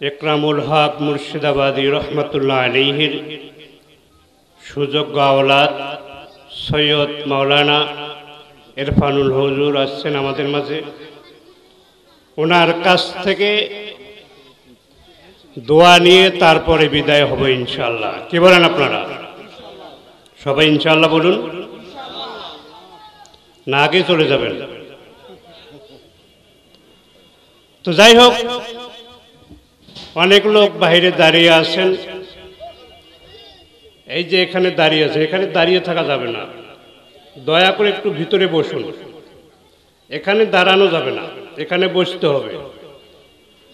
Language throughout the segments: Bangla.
একরামুল হক মুর্শিদাবাদী রহমতুল্লাহ আলাইহির সুযোগ্য আওলাদ সৈয়দ মাওলানা ইরফানুল হুজুর আসছেন আমাদের মাঝে। ওনার কাছ থেকে দোয়া নিয়ে তারপরে বিদায় হবে ইনশাআল্লাহ। কি বলেন আপনারা? সবাই ইনশাআল্লাহ বলুন, না আগে চলে যাবেন? তো যাই হোক, অনেক লোক বাইরে দাঁড়িয়ে আছেন। এই যে এখানে দাঁড়িয়ে আছে, এখানে দাঁড়িয়ে থাকা যাবে না, দয়া করে একটু ভিতরে বসুন। এখানে দাঁড়ানো যাবে না, এখানে বসতে হবে।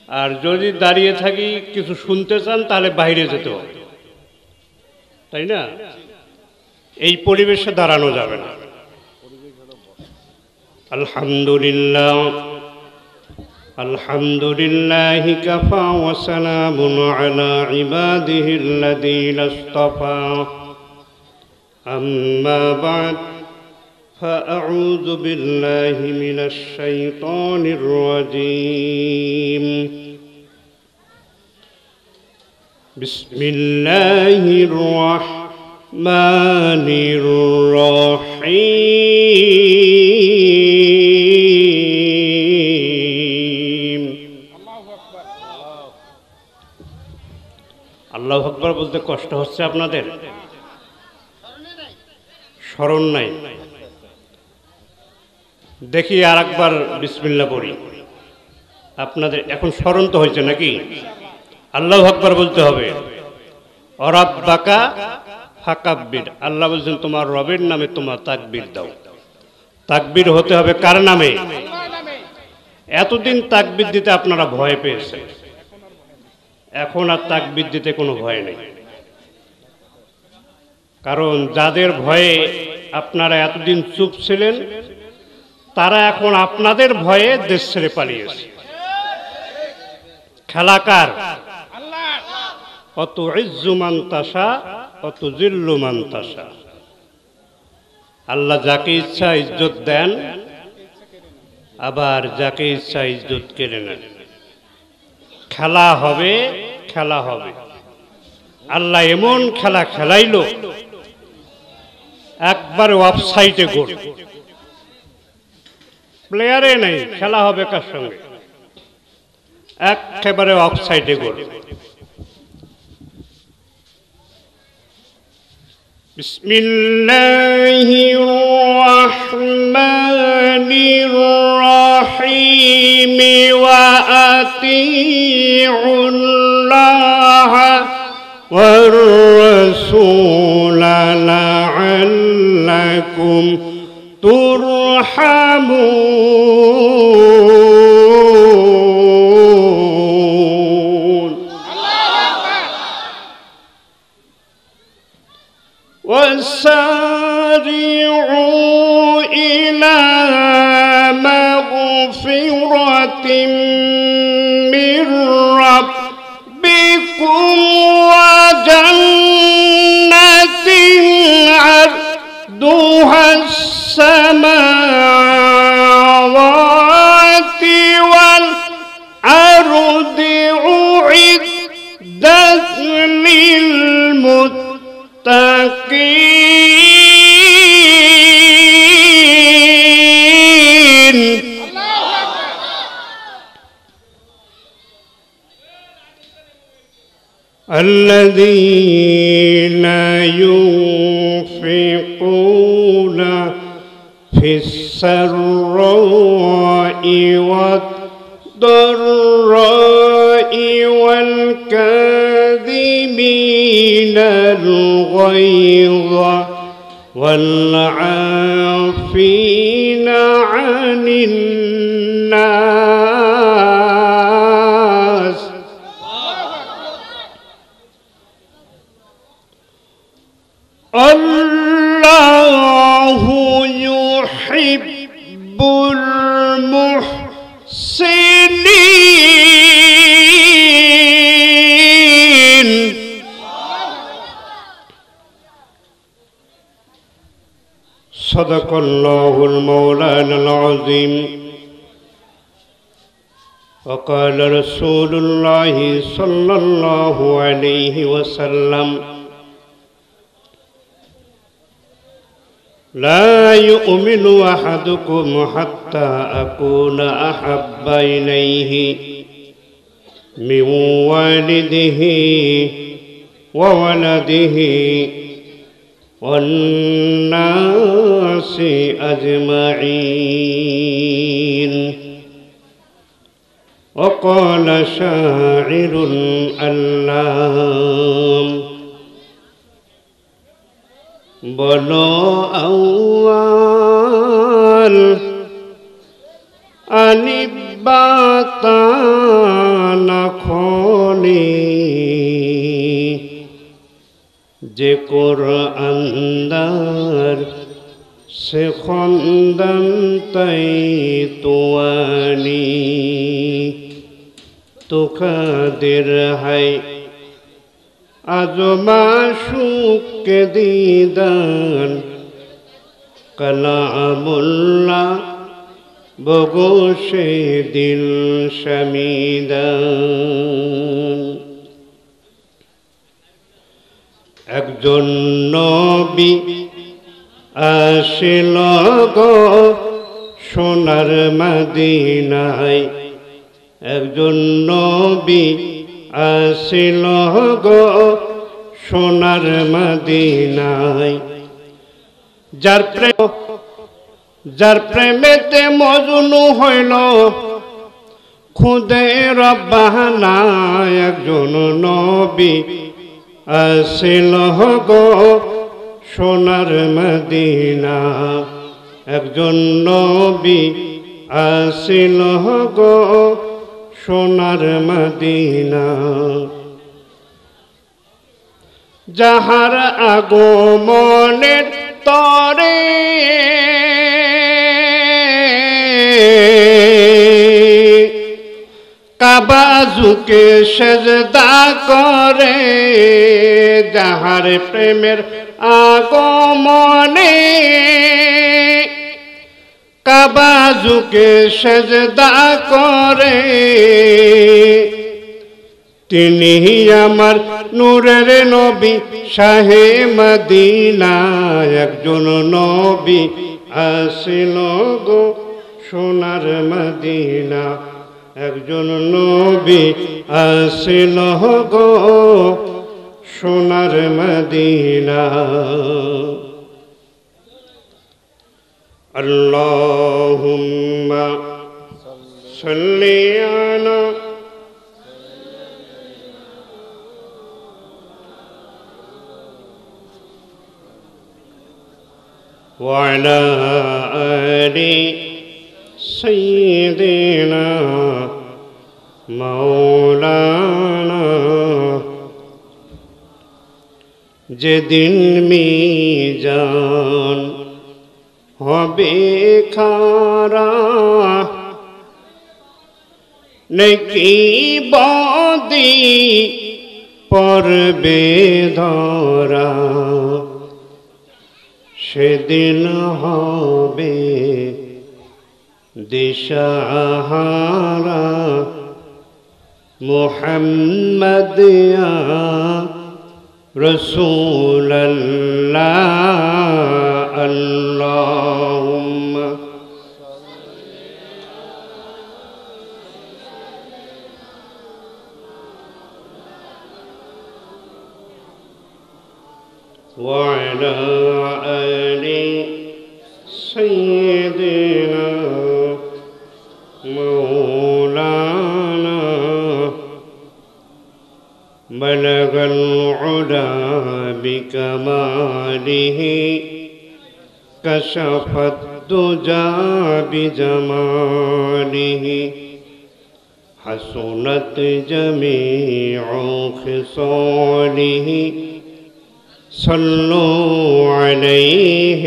আর যদি দাঁড়িয়ে থাকি কিছু শুনতে চান তাহলে বাইরে যেতে হবে, তাই না? এই পরিবেশে দাঁড়ানো যাবে না। আলহামদুলিল্লাহ আলহামদুলিল্লাহি কাফা ওয়া সালামুন আলা ইবাদিহিল্লাযীনা ইসতাফা। আম্মা বা'দ ফাআউযু বিল্লাহি মিনাশ শাইতানির রাজীম। বিসমিল্লাহির রাহমানির রাহিম। আল্লাহু আকবার বলতে কষ্ট হচ্ছে আপনাদের? স্মরণ নাই? দেখি আর একবার বিসমিল্লাহ পড়ি। আপনাদের এখন স্মরণ তো হয়েছে নাকি? আল্লাহু আকবার বলতে হবে। অরাব্বাকা ফাকাব্বির, আল্লাহ বলছেন তোমার রবের নামে তোমার তাকবীর দাও। তাকবীর হতে হবে কার নামে? এতদিন তাকবীর দিতে আপনারা ভয় পেয়েছেন, এখন আর তাকবীর দিতে কোনো ভয় নেই। কারণ যাদের ভয়ে আপনারা এতদিন চুপ ছিলেন, তারা এখন আপনাদের ভয়ে দেশ ছেড়ে পালিয়েছে। খেলাকার অত ইজ্জু মান তাশা অত জিল্লু মান তাশা। আল্লাহ যাকে ইচ্ছা ইজ্জত দেন, আবার যাকে ইচ্ছা ইজ্জত কেড়ে নেন। খেলা হবে, খেলা হবে। আল্লাহ এমন খেলা খেলাইলো, একবারে অফসাইডে গোল। প্লেয়ারে নেই, খেলা হবে কার সঙ্গে? একেবারে অফসাইডে গোল। বিসমিল্লাহির রাহমানির রাহিম। ওয়া আতিউল্লাহ ওয়ার রাসূল লাআল্লাকুম তুরহামুন। وسارعوا إلى مغفرة من ربكم وجنة عرضها السماوات والأرض أعدت للمتقين. الذين ينفقون في السراء والضراء والكاظمين الغيظ والعافين عن الناس. الله يحب المحسنين. صدق الله المولانا العظيم وقال رسول الله صلى الله عليه وسلم لا يؤمن أحدكم حتى أكون أحب إليه من والده وولده والناس أجمعين. وقال شاعر علام বলো আউয়াল আনিবাতানা খনি যে কোরআনদার সে খন্দন তাই তোয়ানি তো কাদের হাই আজমা শুকে দিদান কালামুল্লাহ বগোশে দিল শামিদান। একজন নবী আসিল গো সোনার মদিনায়, একজন নবী আসিল গো সোনার মদিনায়, যার প্রেমেতে মজনু হইল খুদে রব্বানা। একজন নবী আসিল গো সোনার মদিনা, একজন নবী আসিল গো সোনার মদিনা। যাহার আগমনের তরে কাবা ঝুঁকে সেজদা করে, যাহার প্রেমের আগমনে কাবা ঝুঁকে সেজদা করে, তিনি আমার নূরের নবী শাহে মদিনা। একজন নবী আসিল গো সোনার মদিনা, একজন নবী আসিল গো সোনার মদিনা। আল্লাহুম্মা সাল্লি আলা وعلى آل سيدنا مولانا। যেদিন মিজান হবে খারা, নেকি বদি পড়বে ধরা, সেদিন হবে দিশাহারা। মুহাম্মদ ইয়া রাসূলুল্লাহ, আল্লাহুম্মা ওয়া আলা আলি সাইয়্যিদিনা مولانا بلغ العلا بكماله كشف الدجى بجماله حسنت جميع خصاله صلوا عليه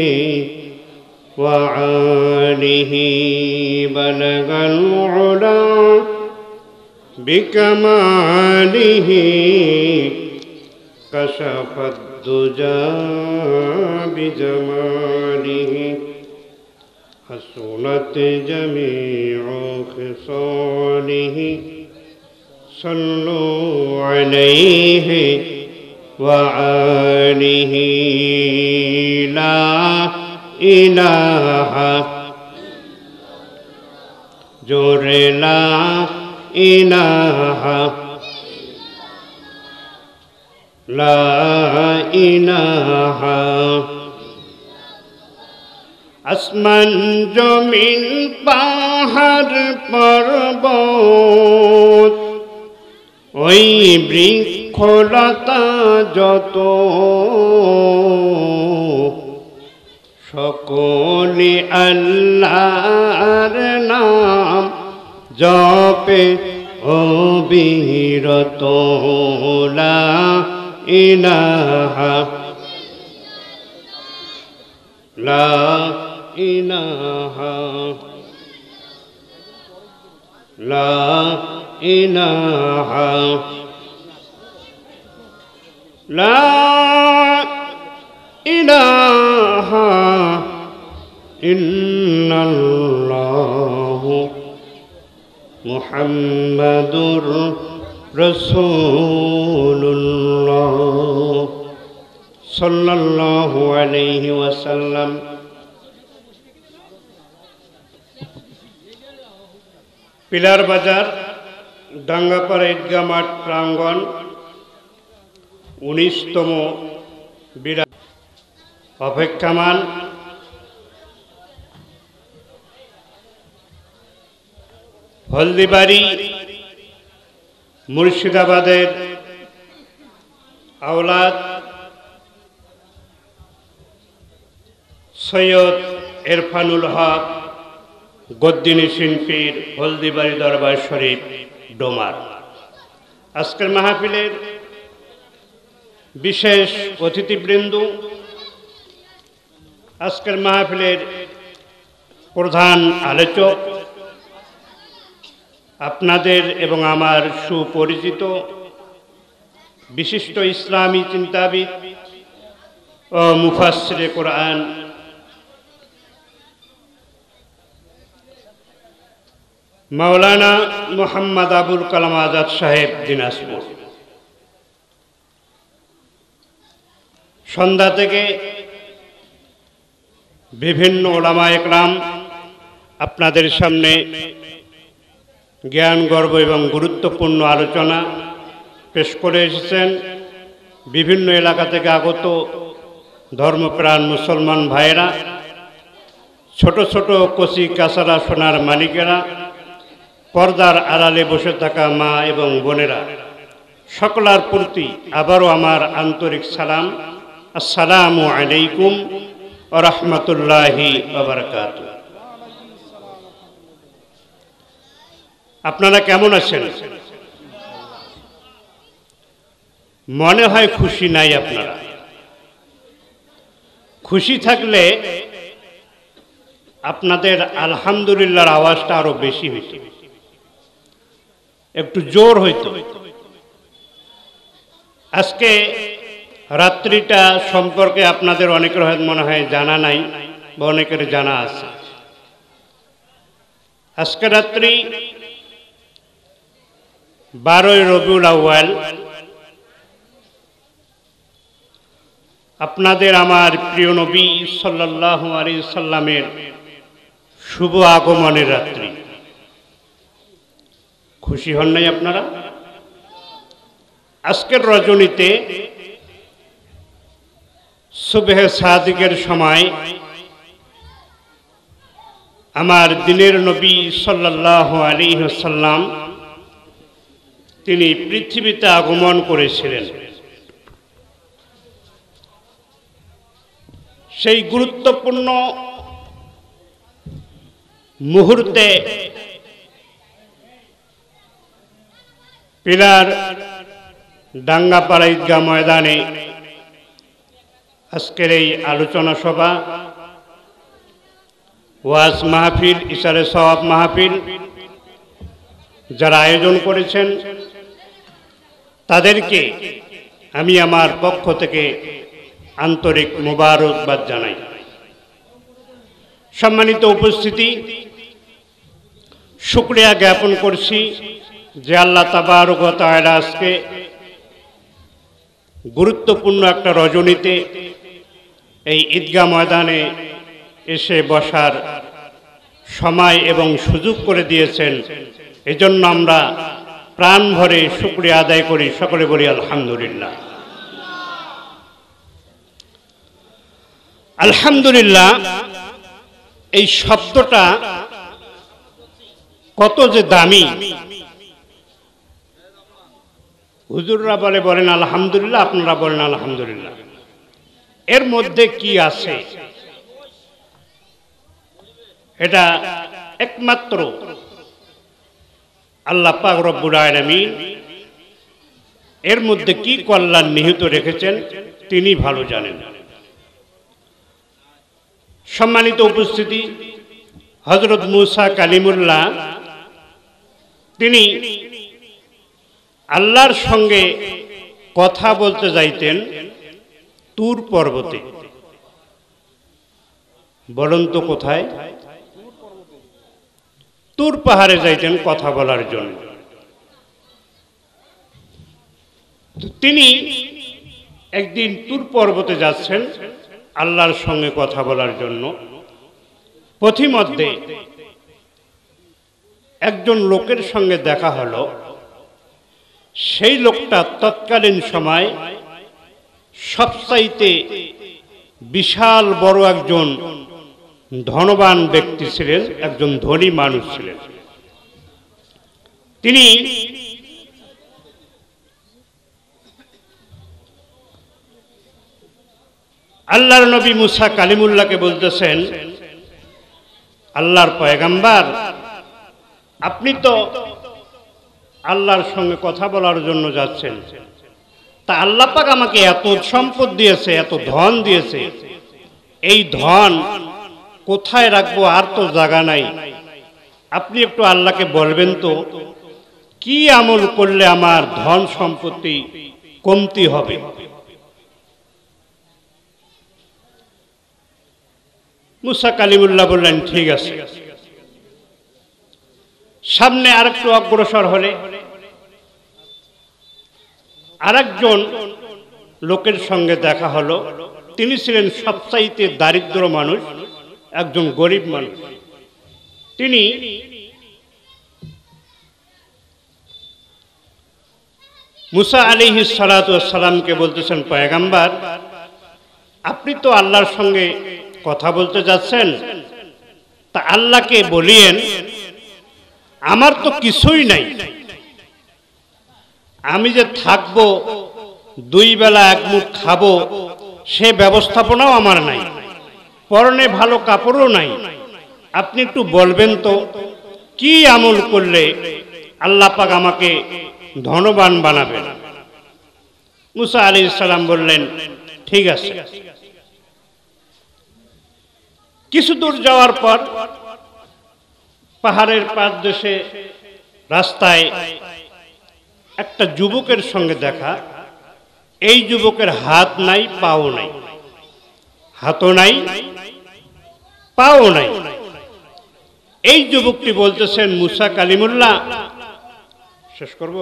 وآله بلغ العلا بكماله كشف الدجى بجماله حسنت جميع خصاله صلوا عليه وآله لا إله جور لا إله لا إله আসমান জমিন পাহাড় পর্বত ওই বৃক্ষলতা যত সকলে আল্লাহর নাম জপে অবিরত লা ইলাহা লা ইলাহা লা ইলাহা লা ইলাহা ইল্লাল্লাহু মুহাম্মাদুর রাসূলুল্লাহ সাল্লাল্লাহু আলাইহি ওয়াসাল্লাম। পিলার বাজার ডাঙ্গাপাড়া ঈদগাহ মাঠ প্রাঙ্গণ 19তম বিরাট অপেক্ষামান হলদিবাড়ি মুর্শিদাবাদের আওলাদ সৈয়দ ইরফানুল হক গদ্দিনী শিল্পীর হলদিবাড়ি দরবার শরীফ ডোমার। আজকের মাহফিলের বিশেষ অতিথিবৃন্দ, আজকের মাহফিলের প্রধান আলোচক, আপনাদের এবং আমার সুপরিচিত বিশিষ্ট ইসলামী চিন্তাবিদ ও মুফাসসিরে কোরআন মাওলানা মোহাম্মদ আবুল কালাম আজাদ সাহেব দিনাজপুর। সন্ধ্যা থেকে বিভিন্ন ওলামা একরাম আপনাদের সামনে জ্ঞান গর্ব এবং গুরুত্বপূর্ণ আলোচনা পেশ করে এসেছেন। বিভিন্ন এলাকা থেকে আগত ধর্মপ্রাণ মুসলমান ভাইয়েরা, ছোট ছোট কচি কাঁচারা সোনার মালিকেরা, পর্দার আড়ালে বসে থাকা মা এবং বোনেরা, সকলের প্রতি আবারও আমার আন্তরিক সালাম। আসসালামু আলাইকুম ওয়া রাহমাতুল্লাহি ওয়া বারাকাতুহু। আপনারা কেমন আছেন? মনে হয় খুশি নাই আপনারা। খুশি থাকলে আপনাদের আলহামদুলিল্লাহর আওয়াজটা আরো বেশি হইত, একটু জোর হইত। আজকে রাত্রিটা সম্পর্কে আপনাদের অনেকের হয়তো মনে হয় জানা নাই বা অনেকের জানা আছে। আজকে রাত্রি 12ই রবিউল আউয়াল, আপনাদের আমার প্রিয় নবী সাল্লাল্লাহু আলাইহি সাল্লামের শুভ আগমনের রাত্রি। খুশি হন নাই আপনারা? আজকের রজনীতে সুবহে সাদিকের সময় আমার দিনের নবী সাল্লাল্লাহু আলাইহি ওয়াসাল্লাম তিনি পৃথিবীতে আগমন করেছিলেন। সেই গুরুত্বপূর্ণ মুহূর্তে পিলার ডাঙ্গাপাড়া ঈদগাহ ময়দানে আজকের এই আলোচনা সভা, ওয়াজ মাহফিল, ইশারে সওয়াব মাহফিল যারা আয়োজন করেছেন তাদেরকে আমি আমার পক্ষ থেকে আন্তরিক মোবারকবাদ জানাই। সম্মানিত উপস্থিতি, শুকরিয়া জ্ঞাপন করছি যে আল্লাহ তাবারক ওয়া তাআলা আজকে গুরুত্বপূর্ণ একটা রজনীতে এই ঈদগাহ ময়দানে এসে বসার সময় এবং সুযোগ করে দিয়েছেন। এজন্য আমরা প্রাণ ভরে শুকরিয়া আদায় করি, সকলে বলি আলহামদুলিল্লাহ। আলহামদুলিল্লাহ এই শব্দটা কত যে দামি। হুজুররা বলেন আলহামদুলিল্লাহ, আপনারা বলেন আলহামদুলিল্লাহ। এর মধ্যে কি আছে এটা একমাত্র আল্লাহ পাক রব্বুল আলামিন এর মধ্যে কি কল্যাণ নিহিত রেখেছেন তিনি ভালো জানেন। সম্মানিত উপস্থিতি, হযরত মূসা কালিমুল্লাহ তিনি আল্লাহর সঙ্গে কথা বলতে যাইতেন তুর পর্বতে। বলুন তো কোথায়? তুর পাহাড়ে যাইতেন কথা বলার জন্য। তিনি একদিন তুর পর্বতে যাচ্ছেন আল্লাহর সঙ্গে কথা বলার জন্য। পথিমধ্যে একজন লোকের সঙ্গে দেখা হলো। সেই লোকটা তৎকালীন সময় সবচাইতে বিশাল বড় একজন ধনবান ব্যক্তি ছিলেন, একজন ধনী মানুষ ছিলেন। তিনি আল্লাহর নবী মূসা কালিমুল্লাহকে বলতেছেন, আল্লাহর পয়গম্বর, আপনি তো আল্লাহর সঙ্গে কথা বলার জন্য যাচ্ছেন, তা আল্লাহ পাক আমাকে এত সম্পদ দিয়েছে, এত ধন দিয়েছে, এই ধন কোথায় রাখবো? আর তো জায়গা নাই। আপনি একটু আল্লাহকে বলবেন তো কি আমল করলে আমার ধন সম্পত্তি কমতি হবে? মূসা কালিমুল্লাহ বললেন ঠিক আছে। সামনে আরেকটু অগ্রসর হলে আরেকজন লোকের সঙ্গে দেখা হলো। তিনি ছিলেন সবচাইতে দারিদ্র মানুষ, একজন গরিব মানুষ। তিনি মূসা আলাইহিস সালাতু ওয়াস সালামকে বলতেছেন, পয়গম্বর, আপনি তো আল্লাহর সঙ্গে কথা বলতে যাচ্ছেন, তা আল্লাহকে বলিয়েন আমার তো কিছুই নাই, আমি যে থাকবো, দুই বেলা এক মুঠ খাবো, সে ব্যবস্থাপনাও আমার নাই, পরনে ভালো কাপড়ও নাই। আপনি একটু বলবেন তো কি আমল করলে আল্লাহ পাক আমাকে ধনবান বানাবেন? মূসা আলাইহিস সালাম বললেন ঠিক আছে। কিছু দূর যাওয়ার পর পাহাড়ের পাদদেশে রাস্তায় একটা যুবকের সঙ্গে দেখা। এই যুবকের হাত নাই, পাও নাই, হাতও নাই, পাও নাই। এই যুবকটি বলতেছেন, মূসা কালিমুল্লাহ, শেষ করব,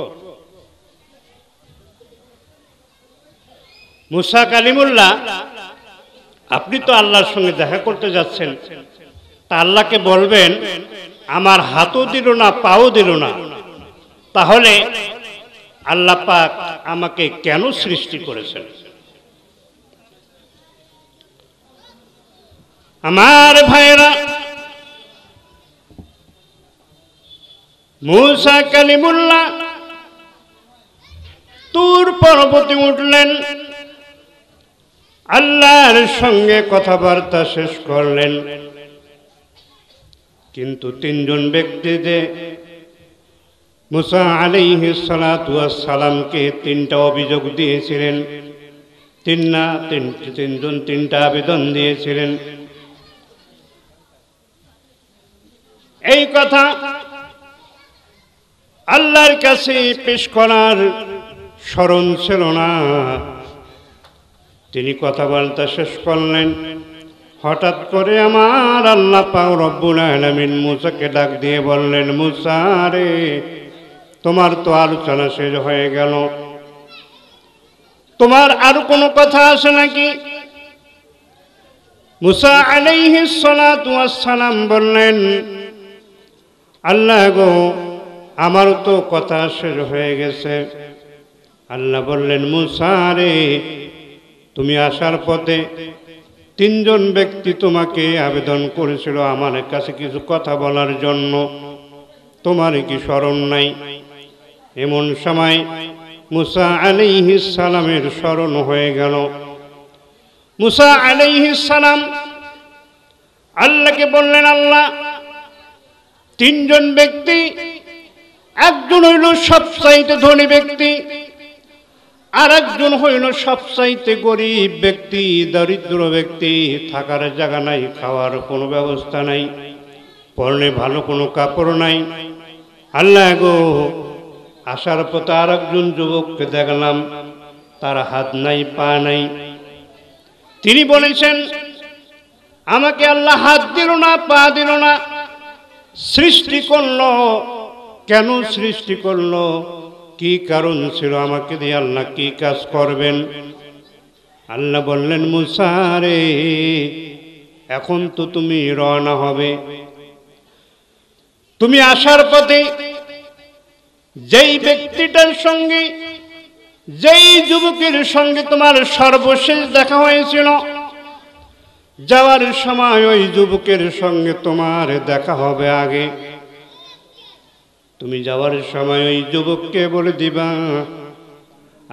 মূসা কালিমুল্লাহ, আপনি তো আল্লাহর সঙ্গে দেখা করতে যাচ্ছেন, তা আল্লাহকে বলবেন আমার হাতও দিল না, পাও দিল না, তাহলে আল্লাহ পাক আমাকে কেন সৃষ্টি করেছেন? আমার ভাইরা, মূসা কালিমুল্লাহ তুর পর্বতে উঠলেন, আল্লাহর সঙ্গে কথাবার্তা শেষ করলেন। কিন্তু তিনজন ব্যক্তি যে মূসা আলাইহিস সালাতু ওয়াস সালামকে তিনটা অভিযোগ দিয়েছিলেন, তিনজন তিনটা আবেদন দিয়েছিলেন। এই কথা আল্লাহর কাছে পেশ করার স্মরণ ছিল না। তিনি কথাবার্তা শেষ করলেন, হঠাৎ করে আমার আল্লাহ পাক রব্বুল আলামিন মুসাকে ডাক দিয়ে বললেন, মুসা রে, তোমার তো আলোচনা শেষ হয়ে গেল, তোমার আর কোনো কথা আছে নাকি? মুসা আলাইহিস সালাতু ওয়াস সালাম বললেন, আল্লাহ গো, আমার তো কথা শেষ হয়ে গেছে। আল্লাহ বললেন, মুসা রে, তুমি আসার পথে তিনজন ব্যক্তি তোমাকে আবেদন করেছিল আমার কাছে কিছু কথা বলার জন্য, তোমার কি স্মরণ নাই? এমন সময় মুসা আলাইহিস সালামের স্মরণ হয়ে গেল। মুসা আলাইহিস সালাম আল্লাহকে বললেন, আল্লাহ, তিনজন ব্যক্তি, একজন হইল সবচাইতে ধনী ব্যক্তি, আর একজন হইল সবচাইতে গরিব ব্যক্তি, দরিদ্র ব্যক্তি, থাকার জায়গা নাই, খাওয়ার কোনো ব্যবস্থা নাই, পরনে ভালো কোনো কাপড় নাই। আল্লাহ গো, আসার পথে আর একজন যুবককে দেখলাম, তার হাত নাই, পা নাই। তিনি বলেছেন, আমাকে আল্লাহ হাত দিল না, পা দিল না, সৃষ্টি করলো, কেন সৃষ্টি করলো, কি কারণ ছিল, আমাকে দিয়ে আল্লাহ কি কাজ করবেন? আল্লাহ বললেন, মুসা রে, এখন তো তুমি রওনা হবে। তুমি আসার পথে যেই ব্যক্তিটার সঙ্গে, যেই যুবকের সঙ্গে তোমার সর্বশেষ দেখা হয়েছিল, যাওয়ার সময় ওই যুবকের সঙ্গে তোমার দেখা হবে আগে। তুমি যাওয়ার সময় ওই যুবককে বলে দিবা,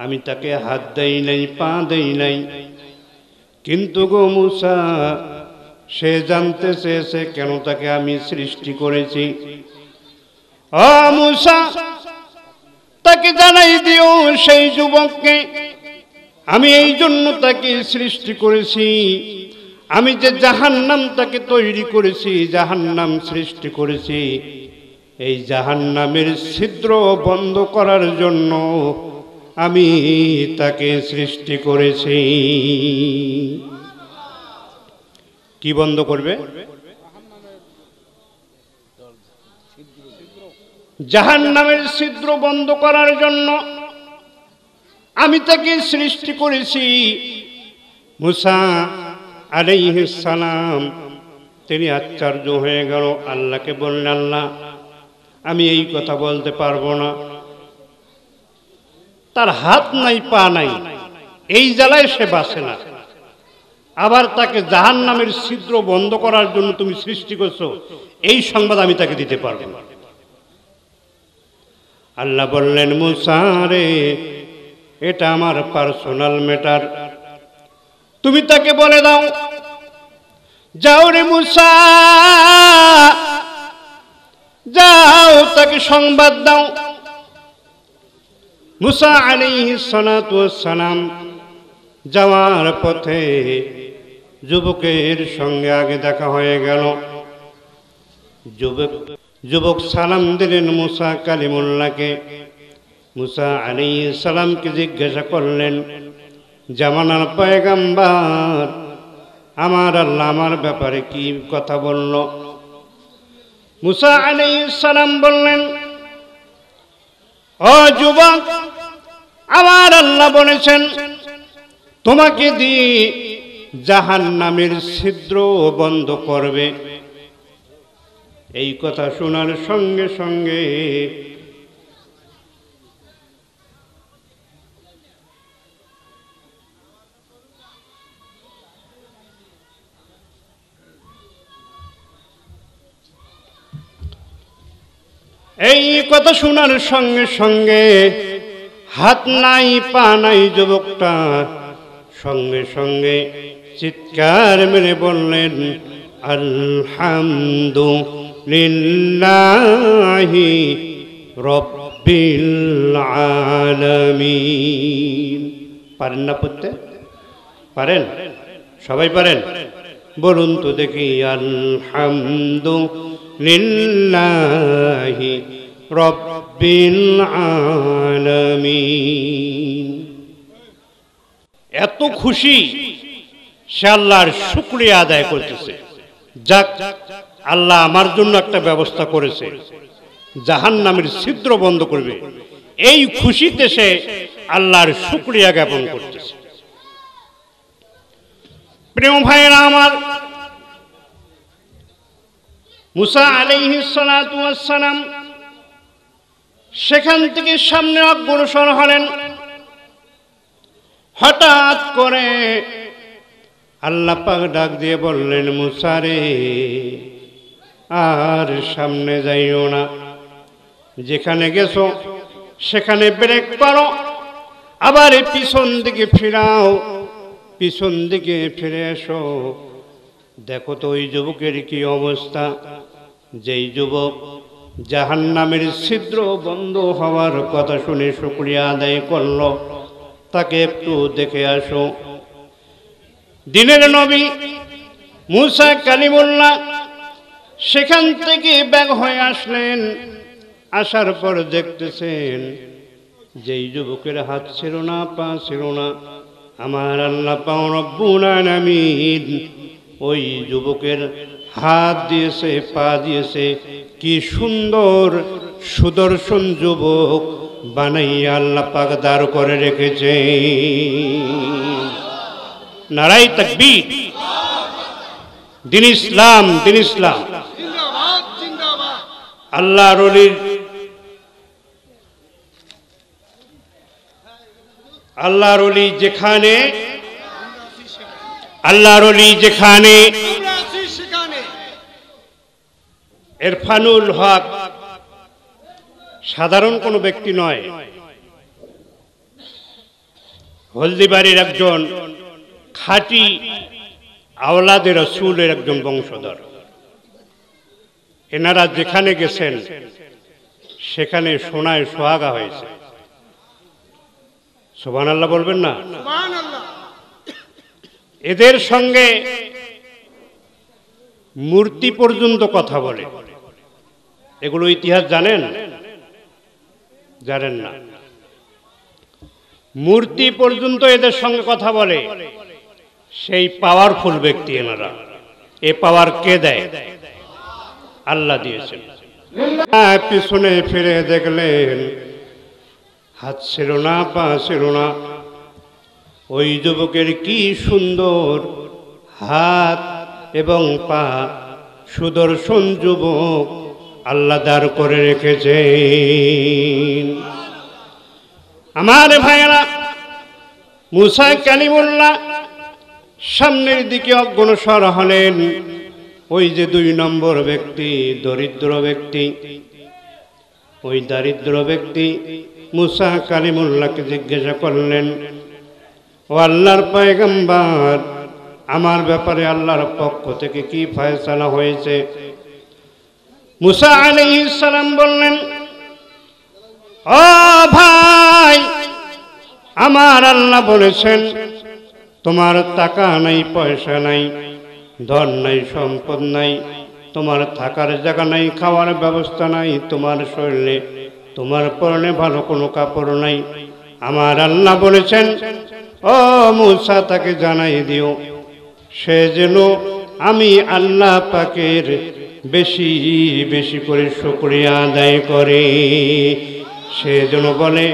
আমি তাকে হাত দেই নাই, পা দেই নাই, কিন্তু গো মুসা, সে জানতে চেয়েছে কেন তাকে আমি সৃষ্টি করেছি। ও মুসা, তাকে জানাই দিও, সেই যুবককে আমি এই জন্য তাকে সৃষ্টি করেছি, আমি যে জাহান্নাম তাকে তৈরি করেছি, জাহান্নাম সৃষ্টি করেছি, এই জাহান্নামের ছিদ্র বন্ধ করার জন্য আমি তাকে সৃষ্টি করেছি। কি বন্ধ করবে? জাহান্নামের ছিদ্র বন্ধ করার জন্য আমি তাকে সৃষ্টি করেছি। মুসা আলাইহিস সালাম তিনি আশ্চর্য হয়ে গেল, আল্লাহকে বললেন, আল্লাহ, আমি এই কথা বলতে পারবো না, তার হাত নাই, পা নাই, এই জ্বালায় সে বাঁচে না, আবার তাকে জাহান্নামের ছিদ্র বন্ধ করার জন্য তুমি সৃষ্টি করছো, এই সংবাদ আমি তাকে দিতে পারবো না। আল্লাহ বললেন, মুসা রে, এটা আমার পার্সোনাল ম্যাটার, তুমি তাকে বলে দাও, যাও রে মুসা, যাও, তাকে সংবাদ দাও। মুসা আলাইহিস সালাতু ওয়াস সালাম যাওয়ার পথে যুবকের সঙ্গে আগে দেখা হয়ে গেল। যুবক সালাম দিলেন মুসা কালিমুল্লাহকে। মুসা আলাইহিস সালামকে জিজ্ঞাসা করলেন, জামানার পয়গম্বর, আমার আল্লাহ আমার ব্যাপারে কি কথা বলল? মুসা আলাইহিস সালাম বললেন, ও যুবক, আমার আল্লাহ বলেছেন তোমাকে দিয়ে জাহান্নামের ছিদ্র বন্ধ করবে। এই কথা শোনার সঙ্গে সঙ্গে এই কথা শোনার সঙ্গে সঙ্গে হাত নাই, পা নাই যুবকটা সঙ্গে সঙ্গে চিৎকার মেরে বললেন, আলহামদুলিল্লাহি রব্বিল আলামিন। পারেন না পড়তে? পারেন? সবাই পারেন? বলুন তো দেখি, আলহামদুলিল্লাহি রব্বিল আলামিন। এত খুশি সে আল্লাহর শুকরিয়া আদায় করতেছে, যাক আল্লাহ আমার জন্য একটা ব্যবস্থা করেছে, জাহান্নামের ছিদ্র বন্ধ করবে, এই খুশিতে সে আল্লাহর শুকরিয়া জ্ঞাপন করতেছে। প্রিয় ভাইয়েরা আমার, মুসা আলাইহিস সালাতু ওয়াস সালাম সেখান থেকে সামনে অগ্রসর হলেন। হঠাৎ করে আল্লাহ পাক ডাক দিয়ে বললেন, মুসা রে, আর সামনে যাইও না, যেখানে গেছো সেখানে ব্রেক করো, আবার পিছন দিকে ফিরাও, পিছন দিকে ফিরে এসো। দেখো তো ওই যুবকের কি অবস্থা, যেই যুবক জাহান্নামের ছিদ্র বন্ধ হওয়ার কথা শুনে শুকরিয়া আদায় করলো, তাকে একটু দেখে আসো। দিনের নবী মুসা কালিমুল্লাহ সেখান থেকে বের হয়ে আসলেন। আসার পর দেখতেছেন যেই যুবকের হাত ছিল না, পা ছিল না, আমার আল্লাহ পাক রব্বুল আলামিন ওই যুবকের হাত দিয়েছে, পা দিয়েছে, কি সুন্দর সুদর্শন যুবক বানাইয়া আল্লাহ পাক দাঁড় করে রেখেছে। নারাই তাকবীর, দিন ইসলাম, দিন ইসলাম। আল্লাহর ওলির আল্লাহর ওলি যেখানে, আল্লাহর ওলি যেখানে, ইরফানুল হক সাধারণ কোনো ব্যক্তি নয়, হলদিবাড়ির একজন খাঁটি আওলাদে রাসূলের একজন বংশধর। এনারা যেখানে গেছেন সেখানে সোনায় সোহাগা হয়েছে। সুবহানাল্লাহ বলবেন না? এদের সঙ্গে মূর্তি পর্যন্ত কথা বলে। এগুলো ইতিহাস জানেন? জানেন না। মূর্তি পর্যন্ত এদের সঙ্গে কথা বলে। সেই পাওয়ারফুল ব্যক্তি এনারা। এ পাওয়ার কে দেয়? আল্লাহ দিয়েছেন। পিছনে ফিরে দেখলেন হাত ছিল না, পা ছিল না। ওই যুবকের কি সুন্দর হাত এবং পা, সুদর্শন যুবক আল্লাহ দাঁড় করে রেখেছেন। আমার ভাইয়েরা, মুসা কালিমুল্লাহ সামনের দিকে অগ্রসর হলেন। ওই যে 2 নম্বর ব্যক্তি, দরিদ্র ব্যক্তি, ওই দারিদ্র ব্যক্তি মুসা কালিমুল্লাহকে জিজ্ঞাসা করলেন, ও আল্লাহর পয়গম্বর, আমার ব্যাপারে আল্লাহর পক্ষ থেকে কি ফয়সালা হয়েছে? মুসা আলাইহিস সালাম বললেন, ও ভাই, আমার আল্লাহ বলেছেন তোমার টাকা নাই, পয়সা নাই, ধন নাই, সম্পদ নাই, তোমার থাকার জায়গা নাই, খাওয়ার ব্যবস্থা নাই, তোমার শরীরে, তোমার পরনে ভালো কোনো কাপড় নাই। আমার আল্লাহ বলেছেন, ও মুসা, তাকে জানাই দিও সে যেন আমি আল্লাহ পাকের বেশি বেশি করে শুকরিয়া আদায় করে, সে যেন বলে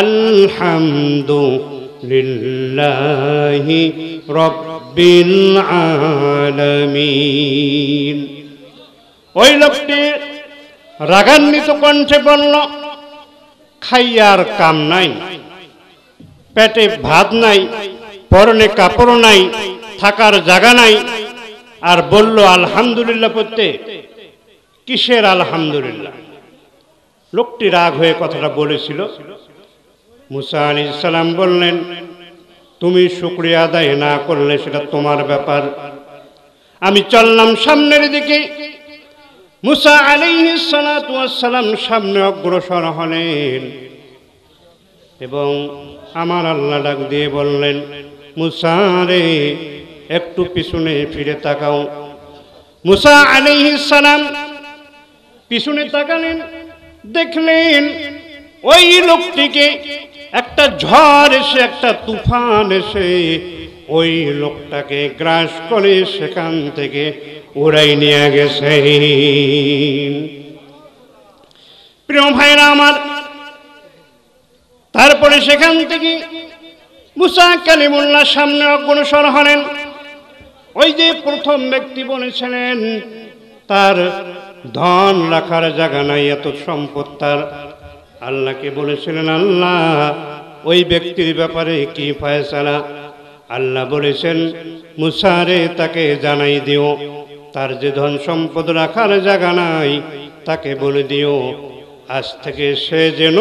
আলহামদুলিল্লাহি রব্বিল আলামিন। ওই লোকটি রাগান্বিত কণ্ঠে বলল, খাইয়ার কাম নাই, পেটে ভাত নাই, পরনে কাপড় নাই, থাকার জায়গা নাই, আর বলল আলহামদুলিল্লাহ পড়তে। কিসের আলহামদুলিল্লাহ? লোকটি রাগ হয়ে কথাটা বলেছিল। মুসা আলাইহিস সালাম বললেন, তুমি শুকরিয়া আদায় না করলে সেটা তোমার ব্যাপার। আমি চললাম সামনের দিকে। মুসা আলাইহিস সালাতু ওয়াস সালাম সামনে অগ্রসর হলেন এবং আমার আল্লাহ ডাক দিয়ে বললেন, মুসা রে, একটু পিছনে ফিরে তাকাও। মুসা আলাইহিস সালাম পিছনে তাকালেন, দেখলেন ওই লোকটিকে একটা ঝড় এসে, একটা তুফান এসে ওই লোকটাকে গ্রাস করে সেখান থেকে উড়াই নিয়ে গেছে। প্রিয় ভাইরা আমার, তারপরে সেখান থেকে মুসা কালিমুল্লাহ সামনে অগ্রসর হলেন। ওই যে প্রথম ব্যক্তি বলেছিলেন তার ধন রাখার জায়গা নাই, এত সম্পদ তার, আল্লাহকে বলেছিলেন আল্লাহ ওই ব্যক্তির ব্যাপারে কি ফয়সালা? আল্লাহ বলেছেন মুসা রে তাকে জানাই দিও, তার যে ধন সম্পদ রাখার জায়গা নাই তাকে বলে দিও আজ থেকে সে যেন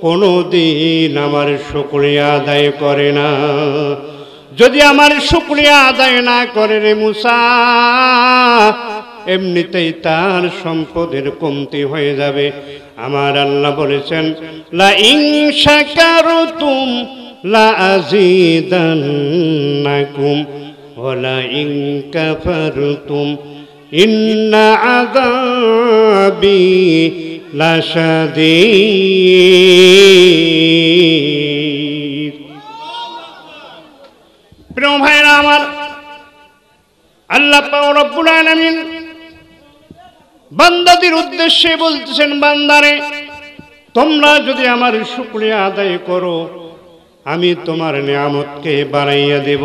কোনো দিন আমার শুকরিয়া আদায় করে না। যদি আমার শুকরিয়া আদায় না করে রে মুসা, এমনিতেই তার সম্পদের কমতি হয়ে যাবে। আমার আল্লাহ বলেছেন লা ইন শাকারতুম লা আযীদান্নাকুম ওয়া লা ইন কাফারতুম ইন্না আযাবি লাশাদীদ। প্রিয় ভাইরা আমার, আল্লাহ পাক রব্বুল আলামিন বান্দাদের উদ্দেশ্যে বলতেছেন বান্দারে তোমরা যদি আমার শুকরিয়া আদায় করো আমি তোমার নিয়ামতকে বাড়াইয়া দেব,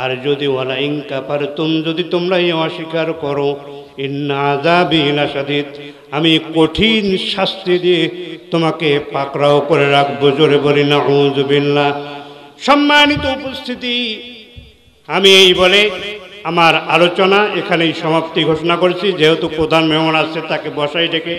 আর যদি ওয়ালা ইন কাফারতুম যদি তোমরা অস্বীকার করো ইন্না আযাবি লাশাদীদ আমি কঠিন শাস্তি দিয়ে তোমাকে পাকড়াও করে রাখবো। জোরে বলি নাউযুবিল্লাহ। সম্মানিত উপস্থিতি, আমি এই বলে আমার আলোচনা এখানেই সমাপ্তি ঘোষণা করছি। যেহেতু প্রধান মেহমান আসছে তাকে বসাই ডেকে